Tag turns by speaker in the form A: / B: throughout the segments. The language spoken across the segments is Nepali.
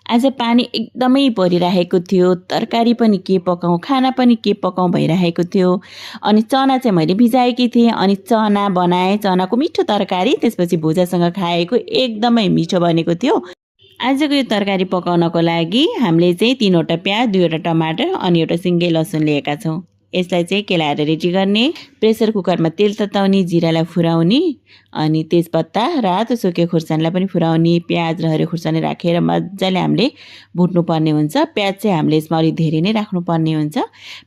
A: आज पानी एकदमै परिरहेको थियो। तरकारी पनि के पकाऊँ, खाना पनि के पकाऊँ भइरहेको थियो। अनि चना चाहिँ मैले भिजाएकी थिएँ अनि चना बनाएँ, चनाको मिठो तरकारी, त्यसपछि भुजासँग खाएको एकदमै मिठो बनेको थियो। आजको यो तरकारी पकाउनको लागि हामीले चाहिँ 3 वटा प्याज, 2 वटा टमाटर अनि एउटा सिङ्गै लसुन लिएका छौँ। यसलाई चाहिँ केलाएर रेडी गर्ने। प्रेसर कुकरमा तेल तताउने, जिरालाई फुराउने अनि तेजपत्ता, रातो सुकेको खुर्सानीलाई पनि फुराउने, प्याज र हरियो खुर्सानी राखेर मजाले हामीले भुट्नुपर्ने हुन्छ। प्याज चाहिँ हामीले यसमा अलि धेरै नै राख्नुपर्ने हुन्छ।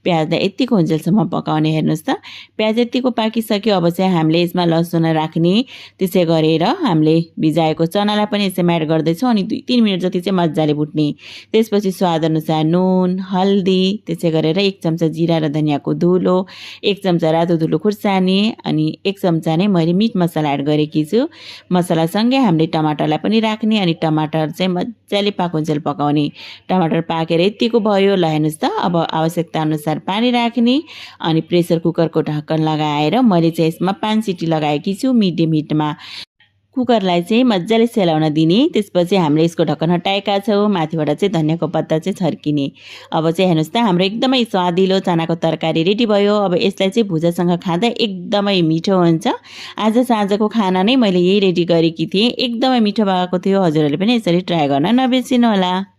A: प्याजलाई यतिको हुन्जेलसम्म पकाउने। हेर्नुहोस् त, प्याज यतिको पाकिसक्यो। अब चाहिँ हामीले यसमा लसुन राख्ने। त्यसै गरेर हामीले भिजाएको चनालाई पनि यसैमा एड गर्दैछौँ अनि 2-3 मिनट जति चाहिँ मजाले भुट्ने। त्यसपछि स्वादअनुसार नुन, हल्दी, त्यसै गरेर 1 चम्चा जिरा र धनियाँको धुलो, 1 चम्चा रातो धुलो खुर्सानी अनि 1 चम्चा नै मैले मिट मसला एड गरेकी छु। मसलासँगै हामीले टमाटरलाई पनि राख्ने अनि टमाटर चाहिँ मजाले पाकुन्जेल पकाउने। टमाटर पाकेर यतिको भयो। ल हेर्नुहोस् त, अब आवश्यकता अनुसार पानी राख्ने अनि प्रेसर कुकरको ढक्कन लगाएर मैले चाहिँ यसमा 5 सिटी लगाएकी छु मिडियम हिटमा। कुकरलाई चाहिँ मजाले सेलाउन दिने। त्यसपछि हामीले यसको ढक्कन हटाएका छौँ। माथिबाट चाहिँ धनियाँको पत्ता चाहिँ छर्किने। अब चाहिँ हेर्नुहोस् त, हाम्रो एकदमै स्वादिलो चनाको तरकारी रेडी भयो। अब यसलाई चाहिँ भुजासँग खाँदा एकदमै मिठो हुन्छ। आज साँझको खाना नै मैले यही रेडी गरेकी थिएँ। एकदमै मिठो भएको थियो। हजुरहरूले पनि यसरी ट्राई गर्न नबिर्सिनु होला।